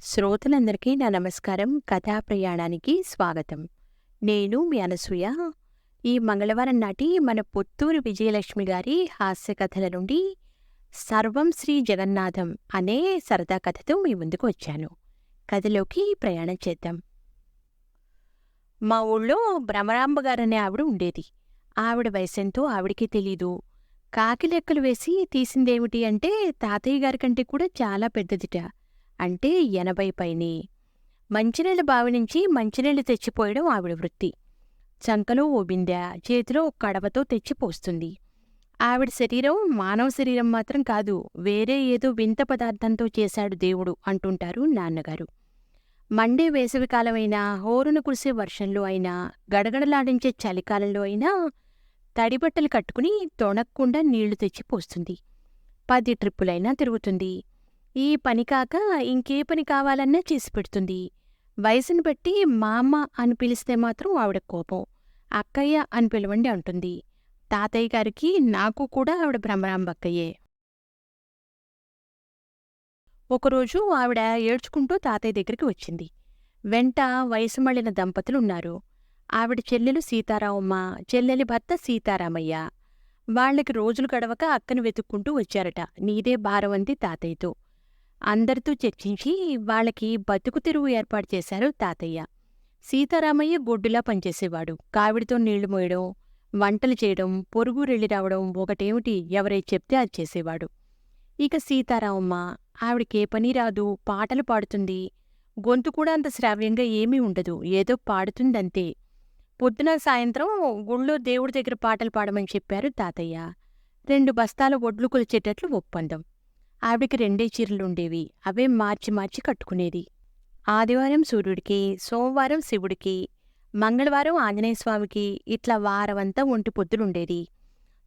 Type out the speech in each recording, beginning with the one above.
శ్రోతలందరికీ నా నమస్కారం. కథా ప్రయాణానికి స్వాగతం. నేను మీ అనసూయ. ఈ మంగళవారం నాటి మన పుత్తూరు విజయలక్ష్మి గారి హాస్య కథల నుండి సర్వం శ్రీ జగన్నాథం అనే సరదా కథతో మీ ముందుకు వచ్చాను. కథలోకి ప్రయాణం చేద్దాం. మా ఊళ్ళో భ్రమరాంబ గారనే ఆవిడ ఉండేది. ఆవిడ వయసెంతో ఆవిడికి తెలీదు. కాకి లెక్కలు వేసి తీసిందేమిటి అంటే తాతయ్య గారి కంటే కూడా చాలా పెద్దదిట. అంటే 80 పైనే. మంచినీళ్ళ బావి నుంచి మంచినీళ్ళు తెచ్చిపోయడం ఆవిడ వృత్తి. చంకలో ఓ బిందె, చేతిలో ఒక కడవతో తెచ్చిపోస్తుంది. ఆవిడ శరీరం మానవ శరీరం మాత్రం కాదు, వేరే ఏదో వింత పదార్థంతో చేశాడు దేవుడు అంటుంటారు నాన్నగారు. మండే వేసవికాలమైనా, హోరున కురిసే వర్షంలో అయినా, గడగడలాడించే చలికాలంలో అయినా తడిబట్టలు కట్టుకుని తొణక్కుండా నీళ్లు తెచ్చిపోస్తుంది. 10 ట్రిప్పులైనా తిరుగుతుంది. ఈ పని కాక ఇంకే పని కావాలన్నా చేసి పెడుతుంది. వయసును బట్టి మామ అని పిలిస్తే మాత్రం ఆవిడ కోపం. అక్కయ్య అని పిలవండి అంటుంది. తాతయ్య గారికి నాకు కూడా ఆవిడ భ్రమరాంబక్కయ్యే. ఒకరోజు ఆవిడ ఏడ్చుకుంటూ తాతయ్య దగ్గరికి వచ్చింది. వెంట వయసు మళ్ళిన దంపతులున్నారు. ఆవిడ చెల్లెలు సీతారామమ్మ, చెల్లెలి భర్త సీతారామయ్య. వాళ్లకి రోజులు గడవక అక్కను వెతుక్కుంటూ వచ్చారట. నీదే భారం అంది తాతయ్యతో. అందరితో చర్చించి వాళ్లకి బతుకు తెరువు ఏర్పాటు చేశారు తాతయ్య. సీతారామయ్య గొడ్డులా పనిచేసేవాడు. కావిడితో నీళ్లు మోయడం, వంటలు చేయడం, పొరుగు రెళ్ళి రావడం ఒకటేమిటి, ఎవరై చెప్తే అది చేసేవాడు. ఇక సీతారామమ్మ, ఆవిడకే పని రాదు, పాటలు పాడుతుంది. గొంతు కూడా అంత శ్రావ్యంగా ఏమీ ఉండదు, ఏదో పాడుతుందంతే. పొద్దున సాయంత్రం గుళ్ళో దేవుడి దగ్గర పాటలు పాడమని చెప్పారు తాతయ్య. 2 బస్తాల ఒడ్లు కొలిచేటట్లు ఒప్పందం. ఆవిడికి 2 చీరలుండేవి. అవే మార్చి మార్చి కట్టుకునేది. ఆదివారం సూర్యుడికి, సోమవారం శివుడికి, మంగళవారం ఆంజనేయస్వామికి, ఇట్లా వారమంతా ఒంటి పొద్దులుండేది.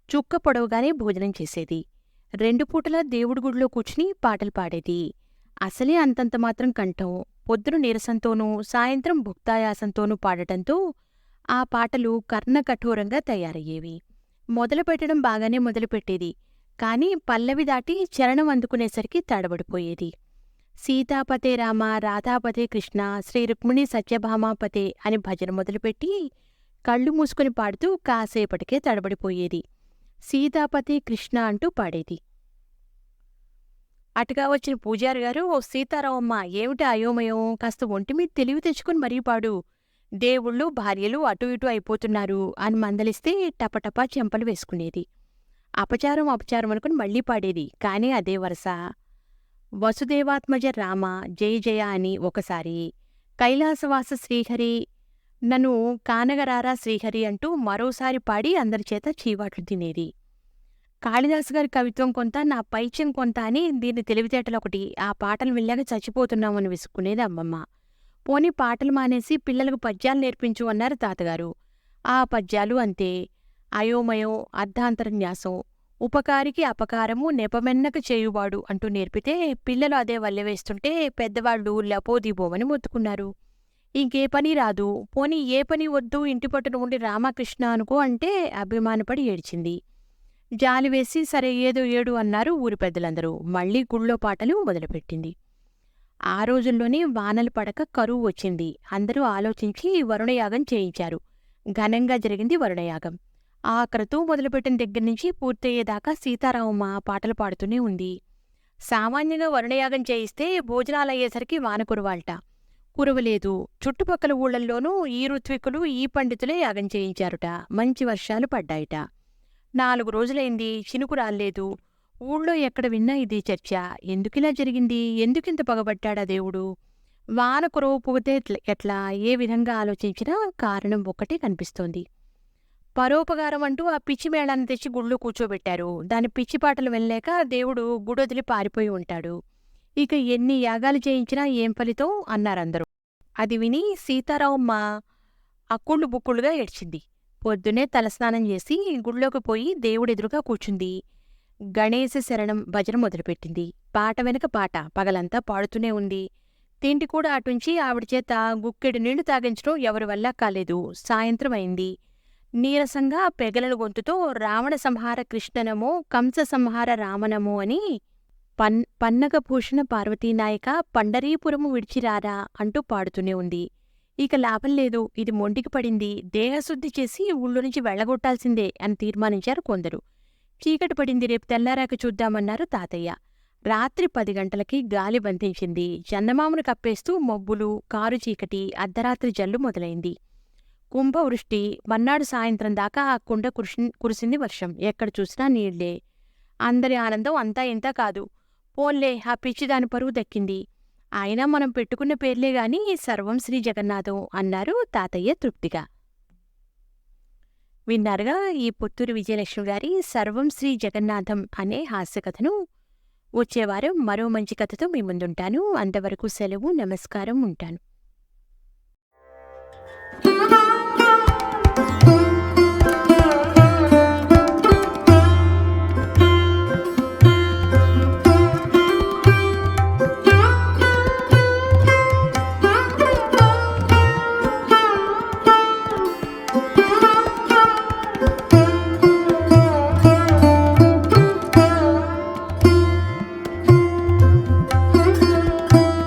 చుక్క పొడవుగానే భోజనం చేసేది. 2 పూటలా దేవుడి గుడిలో కూర్చుని పాటలు పాడేది. అసలే అంతంత మాత్రం కంఠం. పొద్దున నీరసంతోనూ, సాయంత్రం భుక్తాయాసంతోనూ పాడటంతో ఆ పాటలు కర్ణకఠోరంగా తయారయ్యేవి. మొదలుపెట్టడం బాగానే మొదలుపెట్టేది. కాని పల్లవి దాటి చరణం అందుకునేసరికి తడబడిపోయేది. సీతాపతే రామ, రాధాపతే కృష్ణ, శ్రీ రుక్మిణి సత్యభామాపతే అని భజన మొదలుపెట్టి కళ్ళు మూసుకుని పాడుతూ కాసేపటికే తడబడిపోయేది. సీతాపతే కృష్ణ అంటూ పాడేది. అటుగా వచ్చిన పూజారి గారు, సీతారామమ్మ ఏమిటి అయోమయం, కాస్త ఒంటిమీద తెలివి తెచ్చుకుని మరీ పాడు, దేవుళ్ళు భార్యలు అటూ ఇటూ అయిపోతున్నారు అని మందలిస్తే టపటపా చెంపలు వేసుకునేది. అపచారం అనుకుని మళ్లీ పాడేది. కాని అదే వరస. వసుదేవాత్మజ రామ జయ జయ అని ఒకసారి, కైలాసవాస శ్రీహరి నన్ను కానగరారా శ్రీహరి అంటూ మరోసారి పాడి అందరిచేత చీవాట్లు తినేది. కాళిదాసు గారి కవిత్వం కొంత, నా పైత్యం కొంత అని దీని తెలివితేటలొకటి. ఆ పాటలు వెళ్ళాక చచ్చిపోతున్నామని విసుక్కునేది అమ్మమ్మ. పోనీ పాటలు మానేసి పిల్లలకు పద్యాలు నేర్పించు అన్నారు తాతగారు. ఆ పద్యాలు అంతే. అయోమయం, అర్ధాంతరన్యాసం, ఉపకారికి అపకారము నెపమెన్నక చేయువాడు అంటూ నేర్పితే పిల్లలు అదే వల్లెవేస్తుంటే పెద్దవాళ్లు లపోదీబోమని మొత్తుకున్నారు. ఇంకే పని రాదు, పోనీ ఏ పని వద్దు, ఇంటి పట్టున ఉండి రామకృష్ణ అనుకో అంటే అభిమానపడి ఏడ్చింది. జాలివేసి సరే ఏదో ఏడు అన్నారు ఊరి పెద్దలందరూ. మళ్లీ గుళ్ళో పాటలు మొదలుపెట్టింది. ఆ రోజుల్లోనే వానలు పడక కరువు వచ్చింది. అందరూ ఆలోచించి వరుణయాగం చేయించారు. ఘనంగా జరిగింది వరుణయాగం. ఆ క్రతువు మొదలుపెట్టిన దగ్గర్నుంచి పూర్తయ్యేదాకా సీతారామమ్మ పాటలు పాడుతూనే ఉంది. సామాన్యంగా వరుణయాగం చేయిస్తే భోజనాలయ్యేసరికి వాన కురవాల్ట. కురవలేదు. చుట్టుపక్కల ఊళ్ళల్లోనూ ఈ ఋత్వికులు, ఈ పండితులే యాగం చేయించారుట. మంచి వర్షాలు పడ్డాయిట. 4 రోజులైంది, చినుకు రాలేదు. ఊళ్ళో ఎక్కడ విన్నా ఇదే చర్చ. ఎందుకిలా జరిగింది, ఎందుకింత పగబట్టాడా దేవుడు? వాన కురవపోతే ఎట్లా? ఏ విధంగా ఆలోచించినా కారణం ఒక్కటే కనిపిస్తోంది. పరోపకారం అంటూ ఆ పిచ్చి మేళాన్ని తెచ్చి గుళ్ళో కూర్చోబెట్టారు. దాని పిచ్చిపాటలు వెళ్ళలేక దేవుడు గుడొదిలి పారిపోయి ఉంటాడు. ఇక ఎన్ని యాగాలు చేయించినా ఏం ఫలితం అన్నారందరూ. అది విని సీతారామమ్మ అక్కుళ్ళు బుక్కుళ్ళుగా ఏడ్చింది. పొద్దునే తలస్నానం చేసి గుళ్ళోకి పోయి దేవుడెదురుగా కూర్చుంది. గణేశ శరణం భజన మొదలుపెట్టింది. పాట వెనక పాట పగలంతా పాడుతూనే ఉంది. తిండి కూడా అటుంచి ఆవిడ చేత గుక్కెడు నీళ్లు తాగించడం ఎవరి వల్ల కాలేదు. సాయంత్రం అయింది. నీరసంగా పెగలల గొంతుతో రావణ సంహార కృష్ణనమో, కంస సంహార రామనమో అని పన్నగభూషణ పార్వతీనాయక పండరీపురము విడిచిరారా అంటూ పాడుతూనే ఉంది. ఇక లాభం లేదు, ఇది మొండికి పడింది, దేహశుద్ధి చేసి ఊళ్ళో నుంచి వెళ్ళగొట్టాల్సిందే అని తీర్మానించారు కొందరు. చీకటి పడింది, రేపు తెల్లారాక చూద్దామన్నారు తాతయ్య. రాత్రి 10 గంటలకి గాలి బంధించింది. చందమామను కప్పేస్తూ మబ్బులు, కారు చీకటి, అర్ధరాత్రి జల్లు మొదలైంది. కుంభవృష్టి. మర్నాడు సాయంత్రం దాకా ఆ కుండ కురిసింది వర్షం. ఎక్కడ చూసినా నీళ్లే. అందరి ఆనందం అంతా ఇంతా కాదు. పోన్లే, ఆ పిచ్చిదాని పరువు దక్కింది. అయినా మనం పెట్టుకున్న పేర్లే గాని సర్వం శ్రీ జగన్నాథం అన్నారు తాతయ్య తృప్తిగా. విన్నారుగా ఈ పుత్తూరు విజయలక్ష్మి గారి సర్వం శ్రీ జగన్నాథం అనే హాస్యకథను. వచ్చేవారం మరో మంచి కథతో మీ ముందుంటాను. అంతవరకు సెలవు, నమస్కారం, ఉంటాను.